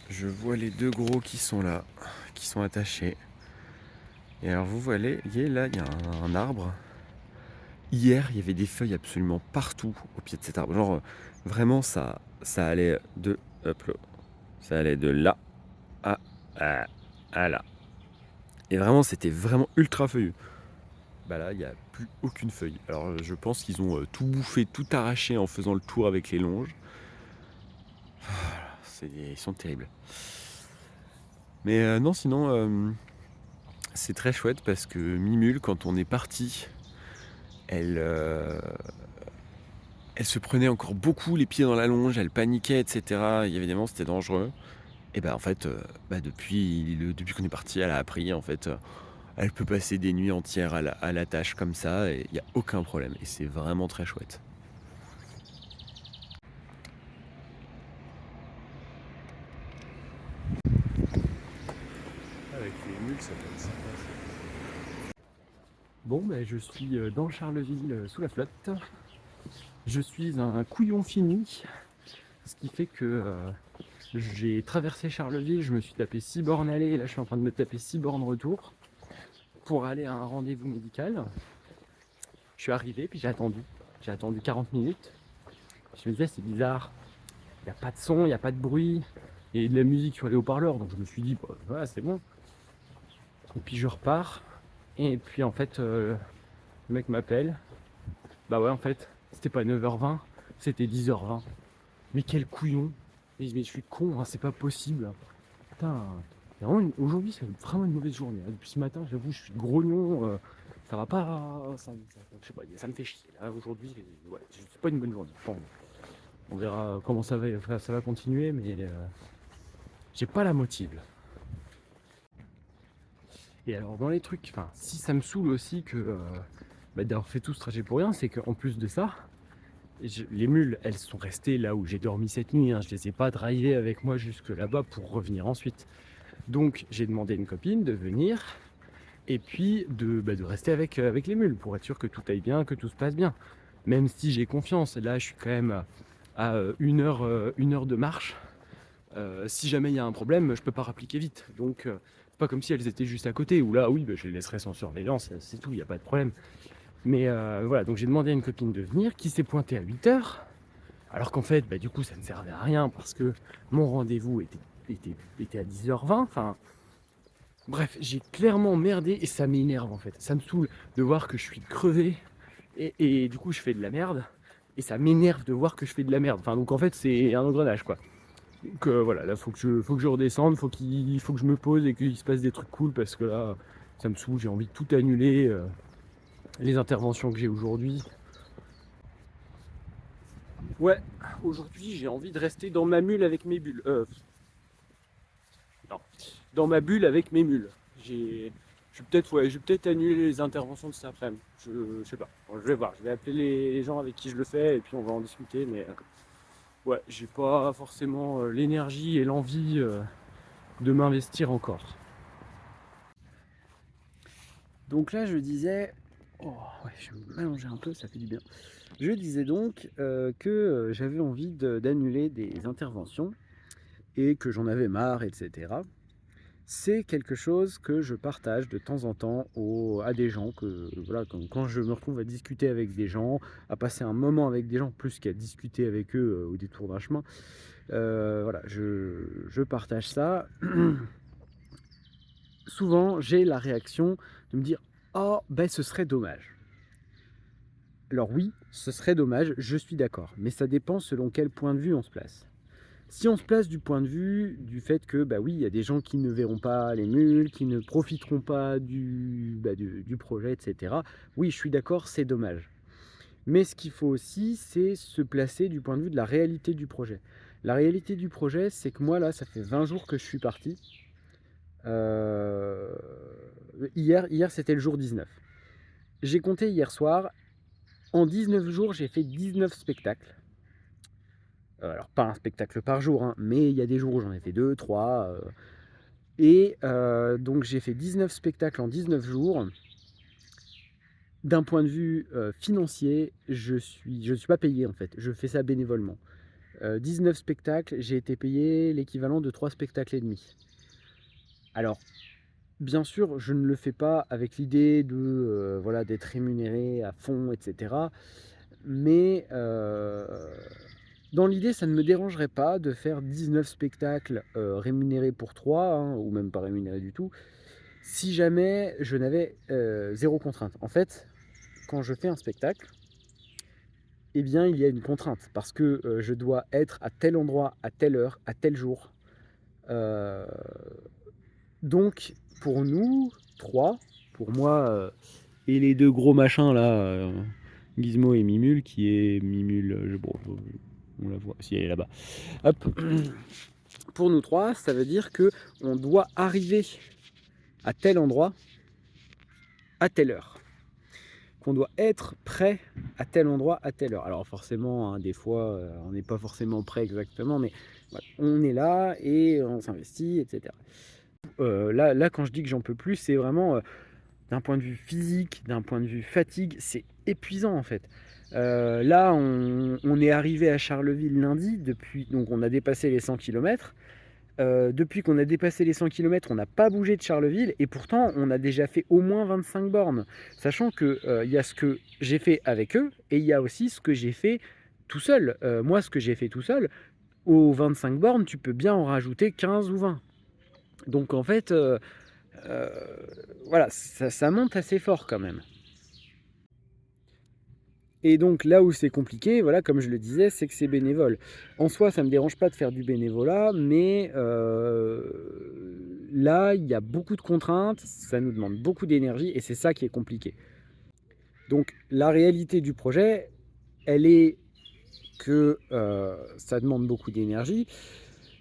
je vois les deux gros qui sont là, qui sont attachés. Et alors vous voyez, là, il y a un arbre. Hier, il y avait des feuilles absolument partout au pied de cet arbre. Genre, vraiment, ça allait de, hop là, ça allait de là à, à là. Et vraiment, c'était vraiment ultra feuillu. Bah là, il n'y a plus aucune feuille. Alors, je pense qu'ils ont tout bouffé, tout arraché en faisant le tour avec les longes. Ils sont terribles. Mais non, sinon, c'est très chouette parce que Mimule, quand on est parti, elle, elle se prenait encore beaucoup les pieds dans la longe, elle paniquait, etc. Et évidemment, c'était dangereux. Et bah en fait, depuis qu'on est parti, elle a appris en fait, elle peut passer des nuits entières à la tâche comme ça et il n'y a aucun problème. Et c'est vraiment très chouette. Avec les mules, ça peut être sympa. Bon, ben, je suis dans Charleville sous la flotte. Je suis un couillon fini, ce qui fait que j'ai traversé Charleville, je me suis tapé 6 bornes aller, et là je suis en train de me taper 6 bornes retour pour aller à un rendez-vous médical. Je suis arrivé, puis j'ai attendu 40 minutes. Je me disais, c'est bizarre, il n'y a pas de son, il n'y a pas de bruit, et de la musique sur les haut-parleurs, donc je me suis dit, bah, voilà, c'est bon. Et puis je repars, et puis en fait, le mec m'appelle, bah ouais, en fait, c'était pas 9h20, c'était 10h20. Mais quel couillon! Mais je suis con, hein, c'est pas possible. Putain, aujourd'hui c'est vraiment une mauvaise journée. Depuis ce matin, j'avoue, je suis grognon. Ça va pas. Je sais pas, ça me fait chier. Là, aujourd'hui, ouais, c'est pas une bonne journée. Bon, on verra comment ça va continuer, mais j'ai pas la motive. Et alors, dans les trucs, enfin, si ça me saoule aussi que d'avoir fait tout ce trajet pour rien, c'est qu'en plus de ça, les mules, elles sont restées là où j'ai dormi cette nuit. Hein. Je les ai pas drivées avec moi jusque là-bas pour revenir ensuite. Donc j'ai demandé à une copine de venir et puis de rester avec les mules pour être sûr que tout aille bien, que tout se passe bien. Même si j'ai confiance, là je suis quand même à 1 heure de marche. Si jamais il y a un problème, je peux pas rappliquer vite. Donc c'est pas comme si elles étaient juste à côté, où là oui, je les laisserai sans surveillance, c'est tout, il n'y a pas de problème. Mais voilà, donc j'ai demandé à une copine de venir qui s'est pointée à 8 heures. Alors qu'en fait, du coup, ça ne servait à rien parce que mon rendez-vous était à 10h20. Enfin, bref, j'ai clairement merdé et ça m'énerve en fait. Ça me saoule de voir que je suis crevé et du coup, je fais de la merde. Et ça m'énerve de voir que je fais de la merde. Enfin, donc en fait, c'est un engrenage quoi. Donc voilà, là, faut que je redescende, faut que je me pose et qu'il se passe des trucs cool parce que là, ça me saoule. J'ai envie de tout annuler. Les interventions que j'ai aujourd'hui. Ouais, aujourd'hui j'ai envie de rester dans ma mule avec mes bulles. Non, dans ma bulle avec mes mules. Je vais peut-être annuler les interventions de cet après-midi. Je sais pas. Bon, je vais voir. Je vais appeler les gens avec qui je le fais et puis on va en discuter. Mais ouais, j'ai pas forcément l'énergie et l'envie de m'investir encore. Donc là, je disais. Oh, ouais, je vais m'allonger un peu, ça fait du bien. Je disais donc que j'avais envie d'annuler des interventions et que j'en avais marre, etc. C'est quelque chose que je partage de temps en temps à des gens, que voilà, quand je me retrouve à discuter avec des gens, à passer un moment avec des gens, plus qu'à discuter avec eux au détour d'un chemin, voilà, je partage ça. Souvent, j'ai la réaction de me dire « Oh, ben ce serait dommage ». Alors oui, ce serait dommage, je suis d'accord, mais ça dépend selon quel point de vue on se place. Si on se place du point de vue du fait que, bah oui, il y a des gens qui ne verront pas les mules, qui ne profiteront pas du projet, etc. Oui, je suis d'accord, c'est dommage. Mais ce qu'il faut aussi, c'est se placer du point de vue de la réalité du projet. La réalité du projet, c'est que moi, là, ça fait 20 jours que je suis parti. Euh, hier c'était le jour 19. J'ai compté hier soir. En 19 jours, j'ai fait 19 spectacles. Alors, pas un spectacle par jour, hein, mais il y a des jours où j'en ai fait 2, 3. Et donc j'ai fait 19 spectacles en 19 jours. D'un point de vue financier, je suis pas payé en fait. Je fais ça bénévolement. 19 spectacles, j'ai été payé l'équivalent de 3 spectacles et demi. Alors, bien sûr, je ne le fais pas avec l'idée de, voilà, d'être rémunéré à fond, et cetera. Mais, dans l'idée, ça ne me dérangerait pas de faire 19 spectacles, rémunérés pour 3, hein, ou même pas rémunérés du tout, si jamais je n'avais, 0 contrainte. En fait, quand je fais un spectacle, eh bien, il y a une contrainte parce que, je dois être à tel endroit, à telle heure, à tel jour. Heu, donc pour nous 3, pour moi, et les 2 gros machins là, Gizmo et Mimule, qui est Mimule, bon, on la voit, si elle est là-bas. Hop. Pour nous 3, ça veut dire que on doit arriver à tel endroit, à telle heure. Qu'on doit être prêt à tel endroit, à telle heure. Alors forcément, hein, des fois, on n'est pas forcément prêt exactement, mais voilà, on est là et on s'investit, etc. Là, quand je dis que j'en peux plus, c'est vraiment d'un point de vue physique, d'un point de vue fatigue, c'est épuisant en fait. Là, on est arrivé à Charleville lundi, donc on a dépassé les 100 km. Depuis qu'on a dépassé les 100 km, on n'a pas bougé de Charleville et pourtant on a déjà fait au moins 25 bornes. Sachant qu'il y a ce que j'ai fait avec eux et il y a aussi ce que j'ai fait tout seul. Moi, ce que j'ai fait tout seul, aux 25 bornes, tu peux bien en rajouter 15 ou 20. Donc en fait, euh, voilà, ça monte assez fort quand même. Et donc là où c'est compliqué, voilà, comme je le disais, c'est que c'est bénévole. En soi, ça ne me dérange pas de faire du bénévolat, mais là, il y a beaucoup de contraintes, ça nous demande beaucoup d'énergie et c'est ça qui est compliqué. Donc la réalité du projet, elle est que ça demande beaucoup d'énergie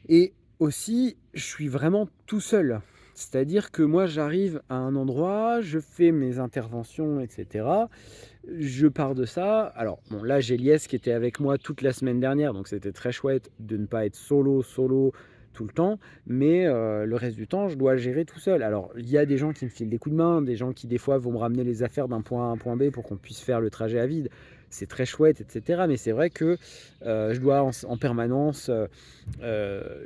et aussi, je suis vraiment tout seul. C'est-à-dire que moi, j'arrive à un endroit, je fais mes interventions, etc. Je pars de ça. Alors, bon, là, j'ai Lies qui était avec moi toute la semaine dernière, donc c'était très chouette de ne pas être solo tout le temps. Mais le reste du temps, je dois gérer tout seul. Alors, il y a des gens qui me filent des coups de main, des gens qui, des fois, vont me ramener les affaires d'un point A à un point B pour qu'on puisse faire le trajet à vide. C'est très chouette, etc. Mais c'est vrai que je dois en permanence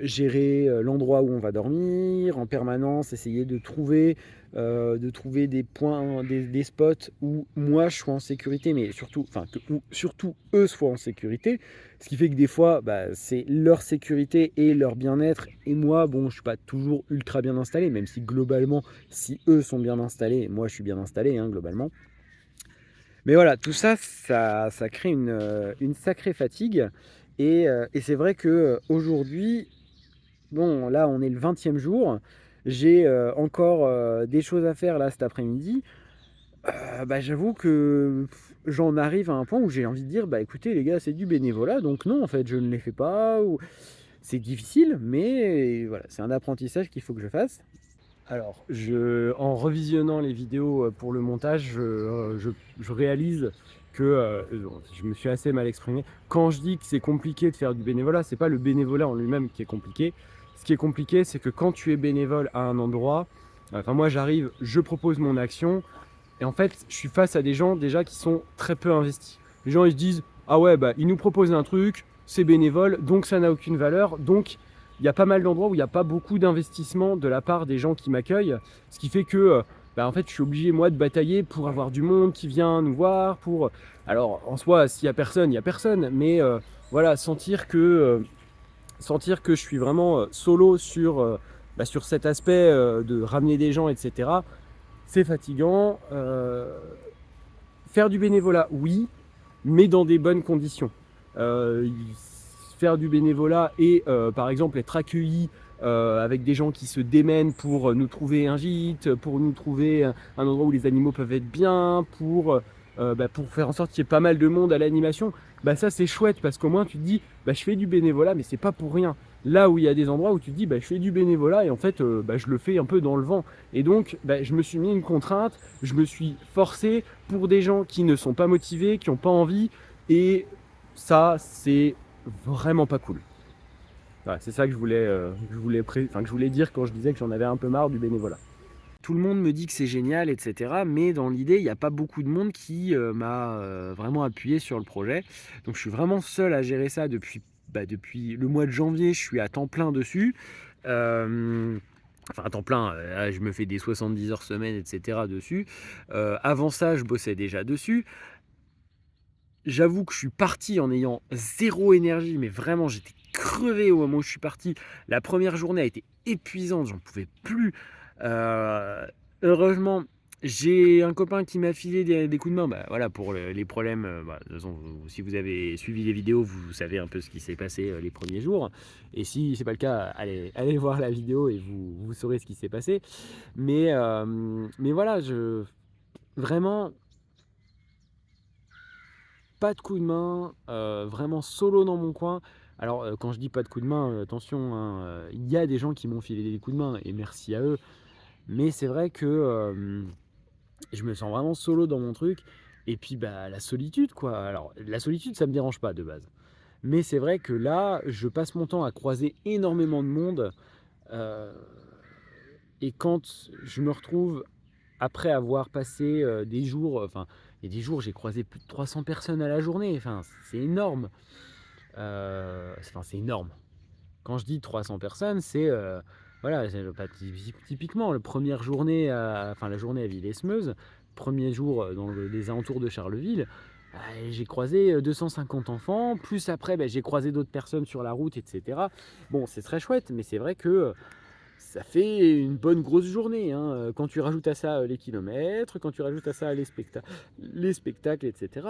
gérer l'endroit où on va dormir, en permanence essayer de trouver des points, des spots où moi je sois en sécurité, mais surtout, enfin, où surtout eux soient en sécurité. Ce qui fait que des fois, bah, c'est leur sécurité et leur bien-être. Et moi, bon, je suis pas toujours ultra bien installé, même si globalement, si eux sont bien installés, moi je suis bien installé, hein, globalement. Mais voilà, tout ça, ça crée une sacrée fatigue. Et c'est vrai que aujourd'hui, bon, là, on est le 20e jour. J'ai encore des choses à faire là cet après-midi. Bah, j'avoue que j'en arrive à un point où j'ai envie de dire, bah écoutez les gars, c'est du bénévolat, donc non, en fait, je ne les fais pas. C'est difficile, mais voilà, c'est un apprentissage qu'il faut que je fasse. Alors, en revisionnant les vidéos pour le montage, je réalise que je me suis assez mal exprimé. Quand je dis que c'est compliqué de faire du bénévolat, c'est pas le bénévolat en lui-même qui est compliqué. Ce qui est compliqué, c'est que quand tu es bénévole à un endroit, enfin moi j'arrive, je propose mon action, et en fait je suis face à des gens déjà qui sont très peu investis. Les gens ils se disent, ah ouais, bah ils nous proposent un truc, c'est bénévole, donc ça n'a aucune valeur, donc il y a pas mal d'endroits où il n'y a pas beaucoup d'investissement de la part des gens qui m'accueillent, ce qui fait que bah, en fait, je suis obligé moi de batailler pour avoir du monde qui vient nous voir, pour... Alors en soi, s'il n'y a personne, il n'y a personne, mais voilà, sentir que je suis vraiment solo sur cet aspect de ramener des gens, etc., c'est fatigant. Faire du bénévolat, oui, mais dans des bonnes conditions. Euh, Faire du bénévolat et par exemple être accueilli avec des gens qui se démènent pour nous trouver un gîte, pour nous trouver un endroit où les animaux peuvent être bien, pour faire en sorte qu'il y ait pas mal de monde à l'animation, bah ça c'est chouette parce qu'au moins tu te dis bah je fais du bénévolat mais c'est pas pour rien. Là où il y a des endroits où tu te dis bah je fais du bénévolat et en fait bah, je le fais un peu dans le vent. Et donc bah, je me suis mis une contrainte, je me suis forcé pour des gens qui ne sont pas motivés, qui n'ont pas envie, et ça c'est vraiment pas cool. Voilà, c'est ça que que je voulais dire quand je disais que j'en avais un peu marre du bénévolat. Tout le monde me dit que c'est génial, etc. Mais dans l'idée, il n'y a pas beaucoup de monde qui m'a vraiment appuyé sur le projet. Donc je suis vraiment seul à gérer ça depuis depuis le mois de janvier, je suis à temps plein dessus. Enfin, à temps plein, je me fais des 70 heures semaine, etc. dessus. Avant ça, je bossais déjà dessus. J'avoue que je suis parti en ayant zéro énergie, mais vraiment, j'étais crevé au moment où je suis parti. La première journée a été épuisante, j'en pouvais plus. Heureusement, j'ai un copain qui m'a filé des coups de main, bah, voilà, pour les problèmes. De toute façon, si vous avez suivi les vidéos, vous savez un peu ce qui s'est passé les premiers jours. Et si c'est pas le cas, allez voir la vidéo et vous saurez ce qui s'est passé. Mais voilà, vraiment pas de coup de main, vraiment solo dans mon coin. Alors, quand je dis pas de coup de main, attention, hein, il y a des gens qui m'ont filé des coups de main et merci à eux. Mais c'est vrai que je me sens vraiment solo dans mon truc. Et puis, bah, la solitude, quoi. Alors, la solitude, ça me dérange pas de base. Mais c'est vrai que là, je passe mon temps à croiser énormément de monde. euh, et quand je me retrouve après avoir passé des jours, enfin, il y a des jours, j'ai croisé plus de 300 personnes à la journée. Enfin, c'est énorme. Enfin, c'est énorme. Quand je dis 300 personnes, c'est voilà, typiquement la première journée, enfin la journée à Villesmeuse, premier jour dans les alentours de Charleville, j'ai croisé 250 enfants, plus après j'ai croisé d'autres personnes sur la route, etc. Bon, c'est très chouette, mais c'est vrai que ça fait une bonne grosse journée, hein. Quand tu rajoutes à ça les kilomètres, quand tu rajoutes à ça les spectacles, etc.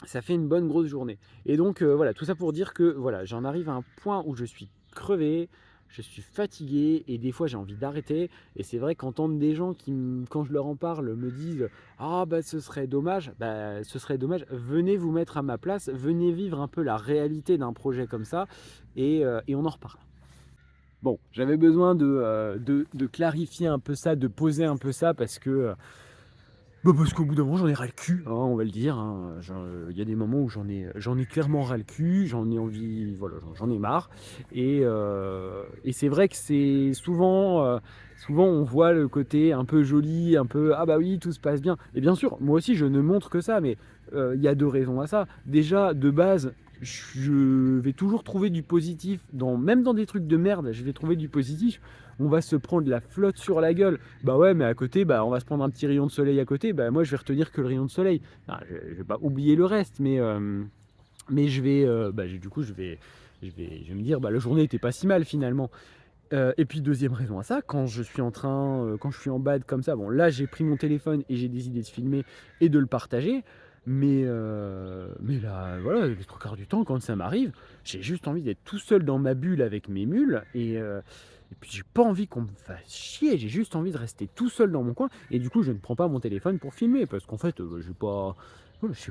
Ça fait une bonne grosse journée. Et donc voilà, tout ça pour dire que voilà, j'en arrive à un point où je suis crevé, je suis fatigué et des fois j'ai envie d'arrêter. Et c'est vrai qu'entendre des gens qui, quand je leur en parle, me disent ah bah ce serait dommage, venez vous mettre à ma place, venez vivre un peu la réalité d'un projet comme ça et on en reparle. Bon, j'avais besoin de clarifier un peu ça, de poser un peu ça parce que parce qu'au bout d'un moment, j'en ai ras le cul, hein, on va le dire, hein. Il y a des moments où j'en ai clairement ras le cul, j'en ai envie, voilà, j'en ai marre. Et c'est vrai que c'est souvent on voit le côté un peu joli, un peu ah bah oui, tout se passe bien. Et bien sûr, moi aussi, je ne montre que ça, mais il y a deux raisons à ça. Déjà, de base, je vais toujours trouver du positif, même dans des trucs de merde, je vais trouver du positif. On va se prendre la flotte sur la gueule. Bah ouais, mais à côté, on va se prendre un petit rayon de soleil à côté. Bah moi, je vais retenir que le rayon de soleil. Enfin, je vais pas oublier le reste, mais je vais, du coup, je vais me dire, la journée était pas si mal finalement. Et puis deuxième raison à ça, quand je suis quand je suis en bad comme ça, bon là j'ai pris mon téléphone et j'ai décidé de filmer et de le partager. Mais là, voilà, les trois quarts du temps, quand ça m'arrive, j'ai juste envie d'être tout seul dans ma bulle avec mes mules. Et puis j'ai pas envie qu'on me fasse chier, j'ai juste envie de rester tout seul dans mon coin. Et du coup, je ne prends pas mon téléphone pour filmer parce qu'en fait, j'ai pas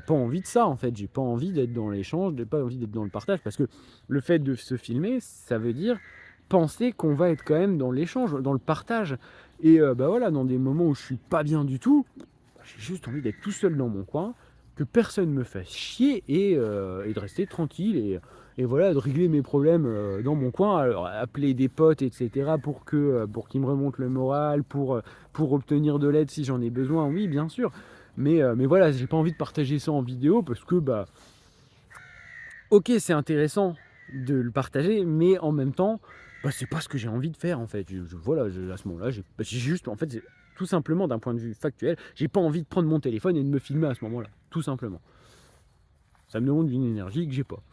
envie de ça en fait. J'ai pas envie d'être dans l'échange, j'ai pas envie d'être dans le partage parce que le fait de se filmer, ça veut dire penser qu'on va être quand même dans l'échange, dans le partage. Et voilà, dans des moments où je suis pas bien du tout, j'ai juste envie d'être tout seul dans mon coin, que personne me fasse chier et de rester tranquille et voilà, de régler mes problèmes dans mon coin. Alors, appeler des potes, etc. pour qu'ils me remontent le moral, pour obtenir de l'aide si j'en ai besoin, oui, bien sûr. Mais voilà, j'ai pas envie de partager ça en vidéo parce que, ok, c'est intéressant de le partager, mais en même temps, c'est pas ce que j'ai envie de faire en fait. Voilà, à ce moment-là, j'ai juste, en fait, tout simplement d'un point de vue factuel, j'ai pas envie de prendre mon téléphone et de me filmer à ce moment-là, tout simplement. Ça me demande une énergie que j'ai pas.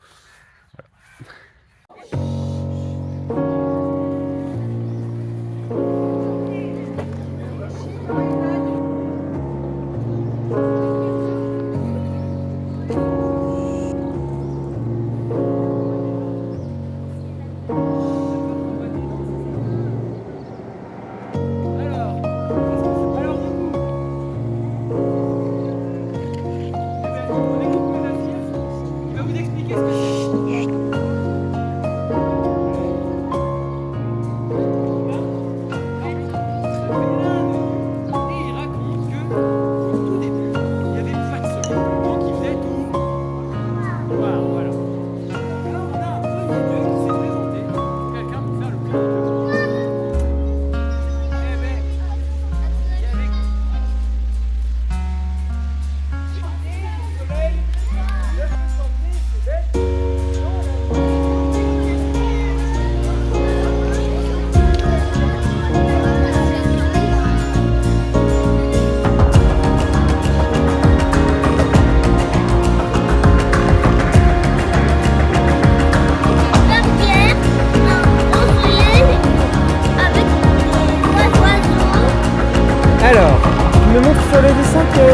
sur le dessin que...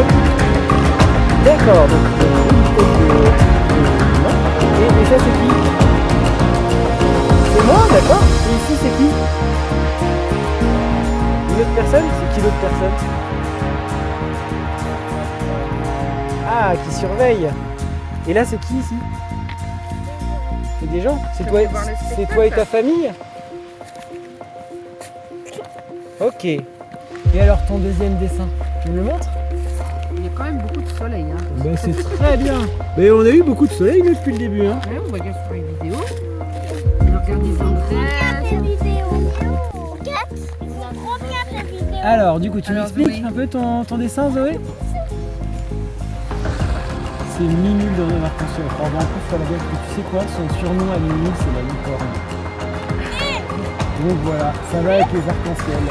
D'accord, donc une tête non. Et ça c'est qui? C'est moi, d'accord. Et ici c'est qui? Une autre personne? C'est qui l'autre personne? Ah, qui surveille. Et là c'est qui ici? C'est des gens? C'est toi et ta famille? Ok. Et alors ton deuxième dessin, tu me le montres? Il y a quand même beaucoup de soleil. Hein. Ben c'est très bien. Mais on a eu beaucoup de soleil nous depuis le début. Hein. Ouais, on regarde sur les vidéos. On regarde des Andrés. Alors du coup tu m'expliques un peu ton dessin Zoé? C'est Mimule dans le arc-en-ciel. Alors en plus sur la gueule, tu sais quoi? Son surnom à Mimule c'est la licorne. Donc voilà, ça va avec les arcs-en-ciel.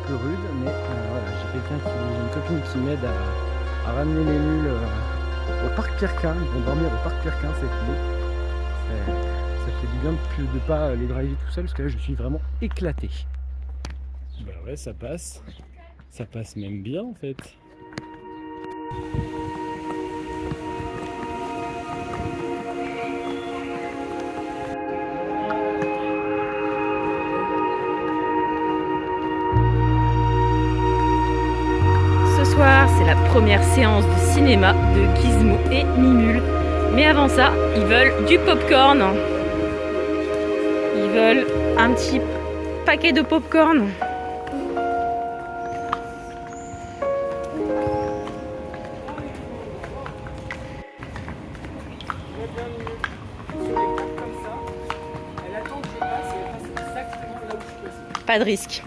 Rude, mais voilà, j'ai une copine qui m'aide à ramener les mules au parc Pierrequin. Ils vont dormir au parc Pierrequin cette nuit. Ça fait du bien de pas les driver tout seul parce que là je suis vraiment éclaté. Bah ouais, ça passe même bien en fait. Ce soir, c'est la première séance de cinéma de Gizmo et Mimule. Mais avant ça, ils veulent du popcorn. Ils veulent un petit paquet de popcorn. Pas de risque.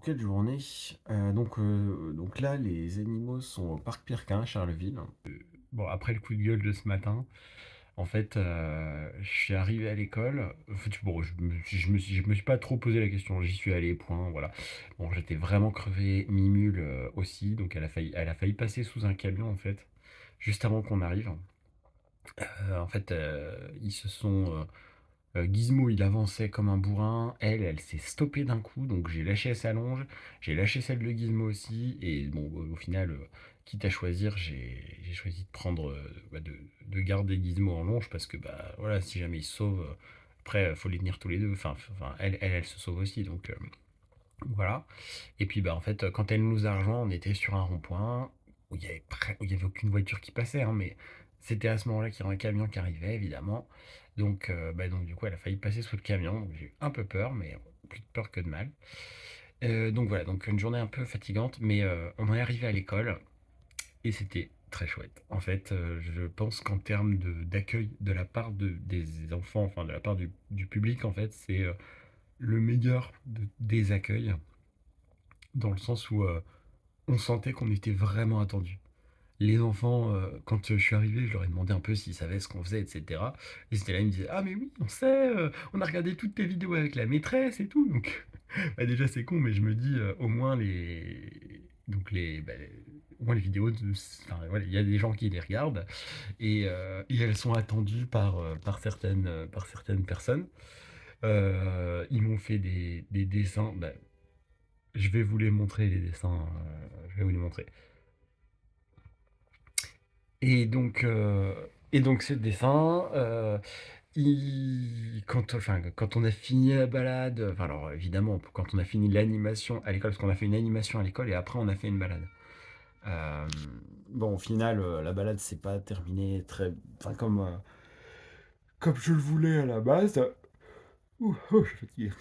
Quelle journée. Donc là, les animaux sont au parc Pierrequin à Charleville. Bon, après le coup de gueule de ce matin, en fait, je suis arrivé à l'école. En fait, bon, je me suis pas trop posé la question. J'y suis allé, point, voilà. Bon, j'étais vraiment crevé, Mimule aussi, donc elle a failli passer sous un camion en fait, juste avant qu'on arrive. En fait, ils se sont Gizmo, il avançait comme un bourrin. Elle s'est stoppée d'un coup. Donc j'ai lâché sa longe. J'ai lâché celle de Gizmo aussi. Et bon, au final, quitte à choisir, j'ai choisi de prendre, de garder Gizmo en longe parce que, bah voilà, si jamais il se sauve, après, faut les tenir tous les deux. Enfin elle se sauve aussi. Donc voilà. Et puis, bah en fait, quand elle nous a rejoint, on était sur un rond-point où il y avait aucune voiture qui passait, hein, mais c'était à ce moment-là qu'il y avait un camion qui arrivait, évidemment. Donc du coup, elle a failli passer sous le camion. Donc, j'ai eu un peu peur, mais plus de peur que de mal. Donc voilà, donc une journée un peu fatigante, mais on est arrivé à l'école et c'était très chouette. En fait, je pense qu'en termes d'accueil de la part des enfants, enfin de la part du public, en fait, c'est le meilleur des accueils, dans le sens où on sentait qu'on était vraiment attendu. Les enfants, quand je suis arrivé, je leur ai demandé un peu s'ils savaient ce qu'on faisait, etc. Et c'était là, ils me disaient: «Ah mais oui, on sait, on a regardé toutes tes vidéos avec la maîtresse et tout». Donc bah, déjà c'est con, mais je me dis, au moins au moins les vidéos enfin voilà, il y a des gens qui les regardent et elles sont attendues par certaines personnes. Ils m'ont fait des dessins, bah, je vais vous les montrer les dessins, je vais vous les montrer. Et donc, ce dessin, quand on a fini la balade, enfin alors évidemment, quand on a fini l'animation à l'école, parce qu'on a fait une animation à l'école et après on a fait une balade. Euh, bon, au final, la balade s'est pas terminée enfin, comme je le voulais à la base. Ouh, oh, je suis fatigué.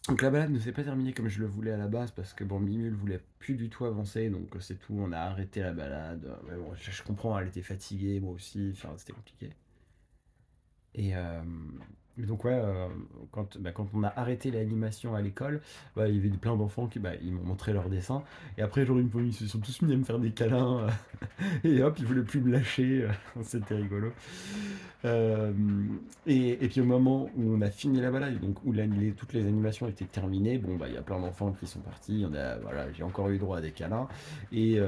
Donc la balade ne s'est pas terminée comme je le voulais à la base parce que bon, Mimule voulait plus du tout avancer, donc c'est tout, on a arrêté la balade. Mais bon, je comprends, elle était fatiguée, moi aussi, enfin c'était compliqué. Et donc ouais, quand on a arrêté l'animation à l'école, bah, il y avait plein d'enfants qui ils m'ont montré leurs dessins. Et après, genre, ils se sont tous mis à me faire des câlins. Et hop, ils voulaient plus me lâcher. C'était rigolo. Euh, et puis au moment où on a fini la balade, donc où toutes les animations étaient terminées, bon, bah, il y a plein d'enfants qui sont partis. Voilà, j'ai encore eu droit à des câlins. Et,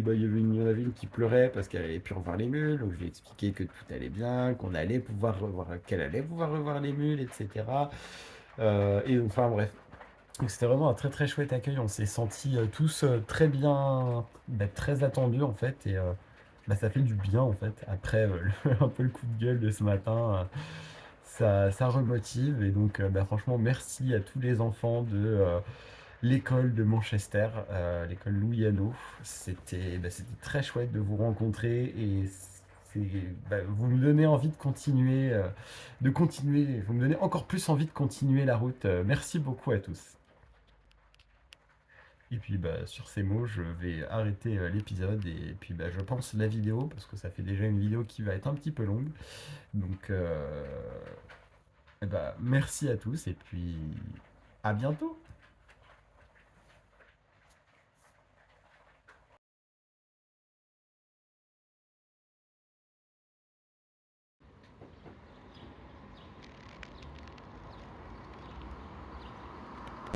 bah, il y en avait une qui pleurait parce qu'elle allait plus revoir les mules. Donc je lui ai expliqué que tout allait bien, qu'elle allait pouvoir revoir les mules, etc. Et enfin bref. Donc c'était vraiment un très très chouette accueil. On s'est sentis tous très bien, très attendus en fait. Et ça fait du bien en fait. Après un peu le coup de gueule de ce matin, ça remotive. Et donc franchement, merci à tous les enfants de l'école de Manchester, l'école Louis Hano. C'était très chouette de vous rencontrer et vous me donnez envie de continuer, vous me donnez encore plus envie de continuer la route. Merci beaucoup à tous. Et puis sur ces mots, je vais arrêter l'épisode et puis je pense la vidéo parce que ça fait déjà une vidéo qui va être un petit peu longue. Donc merci à tous et puis à bientôt.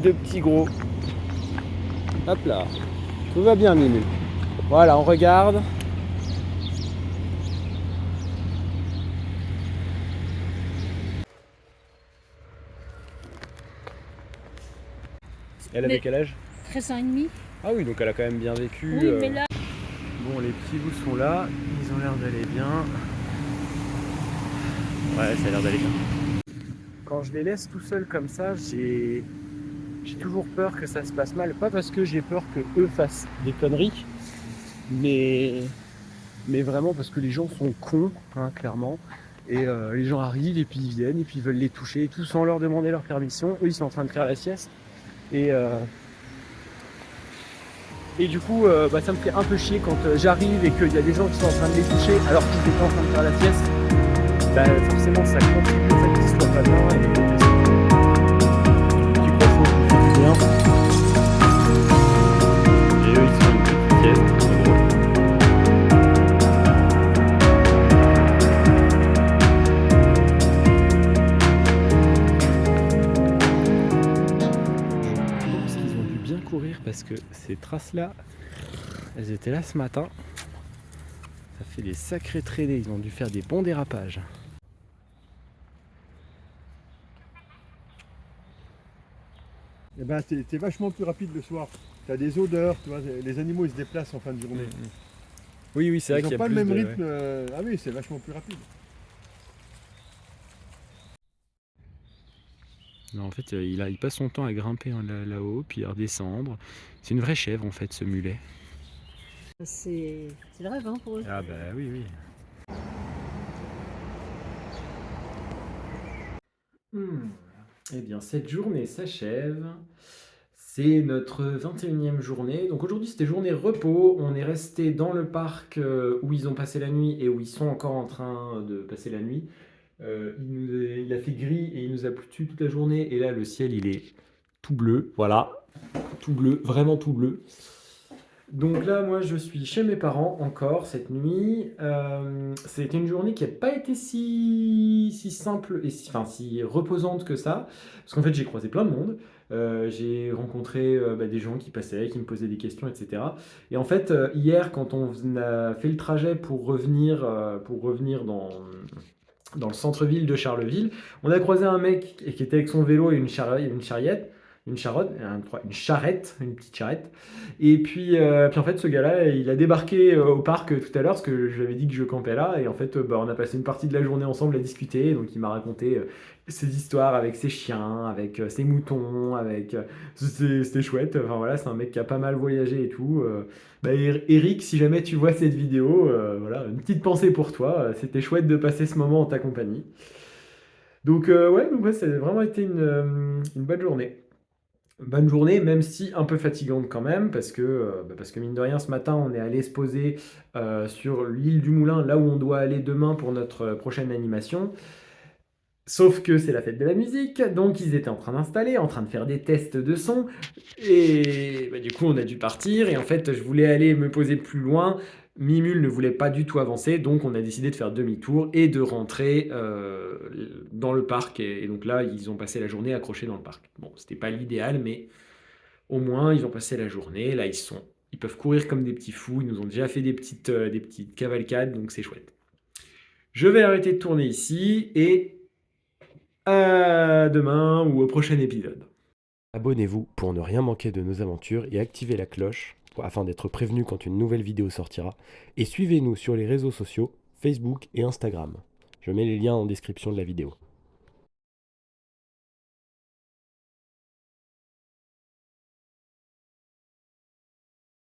Deux petits gros. Hop là. Tout va bien, Mimi. Voilà, on regarde. Elle avait quel âge? 13 ans et demi. Ah oui, donc elle a quand même bien vécu. Oui, mais là... Bon, les petits bouts sont là. Ils ont l'air d'aller bien. Ouais, ça a l'air d'aller bien. Quand je les laisse tout seuls comme ça, j'ai toujours peur que ça se passe mal. Pas parce que j'ai peur que eux fassent des conneries, mais vraiment parce que les gens sont cons, hein, clairement. Et les gens arrivent et puis ils viennent et puis ils veulent les toucher, tout sans leur demander leur permission. Eux, ils sont en train de faire la sieste. Et du coup, ça me fait un peu chier quand j'arrive et qu'il y a des gens qui sont en train de les toucher alors qu'ils étaient en train de faire la sieste. Forcément, ça contribue au fait qu'ils soient pas bien et du coup, ça fait du bien. Et eux, ils sont une petite sieste, c'est drôle. Je pense qu'ils ont dû bien courir parce que ces traces-là, elles étaient là ce matin. Ça fait des sacrés traînées, ils ont dû faire des bons dérapages. Eh ben, t'es vachement plus rapide le soir. T'as des odeurs, tu vois, les animaux ils se déplacent en fin de journée. Oui, c'est vrai Ils qu'il y n'ont a pas le plus même de... rythme. Ah oui, c'est vachement plus rapide. Non, en fait, il passe son temps à grimper là-haut, puis à redescendre. C'est une vraie chèvre, en fait, ce mulet. C'est le rêve hein, pour eux. Ah bah oui. Eh bien, cette journée s'achève. C'est notre 21e journée. Donc aujourd'hui, c'était journée repos. On est resté dans le parc où ils ont passé la nuit et où ils sont encore en train de passer la nuit. Il a fait gris et il nous a plu dessus toute la journée. Et là, le ciel, il est tout bleu. Voilà, tout bleu, vraiment tout bleu. Donc là, moi, je suis chez mes parents encore cette nuit. C'était une journée qui n'a pas été si simple et si reposante que ça. Parce qu'en fait, j'ai croisé plein de monde. J'ai rencontré des gens qui passaient, qui me posaient des questions, etc. Et en fait, hier, quand on a fait le trajet pour revenir dans le centre-ville de Charleville, on a croisé un mec qui était avec son vélo et une charrette. une charrette, une petite charrette. Et puis en fait, ce gars-là, il a débarqué au parc tout à l'heure, parce que je lui avais dit que je campais là. Et en fait, on a passé une partie de la journée ensemble à discuter. Donc il m'a raconté ses histoires avec ses chiens, avec ses moutons, c'était chouette. Enfin voilà, c'est un mec qui a pas mal voyagé et tout. Eric, si jamais tu vois cette vidéo, voilà, une petite pensée pour toi. C'était chouette de passer ce moment en ta compagnie. Donc ouais, ça a vraiment été une bonne journée. Bonne journée, même si un peu fatigante quand même, parce que mine de rien, ce matin, on est allé se poser sur l'île du Moulin, là où on doit aller demain pour notre prochaine animation. Sauf que c'est la fête de la musique, donc ils étaient en train d'installer, en train de faire des tests de son, et du coup on a dû partir, et en fait je voulais aller me poser plus loin, Mimule ne voulait pas du tout avancer, donc on a décidé de faire demi-tour et de rentrer dans le parc, et donc là ils ont passé la journée accrochés dans le parc. Bon, c'était pas l'idéal, mais au moins ils ont passé la journée, là ils peuvent courir comme des petits fous, ils nous ont déjà fait des petites cavalcades, donc c'est chouette. Je vais arrêter de tourner ici, et à demain ou au prochain épisode. Abonnez-vous pour ne rien manquer de nos aventures et activez la cloche afin d'être prévenu quand une nouvelle vidéo sortira. Et suivez-nous sur les réseaux sociaux, Facebook et Instagram. Je mets les liens en description de la vidéo.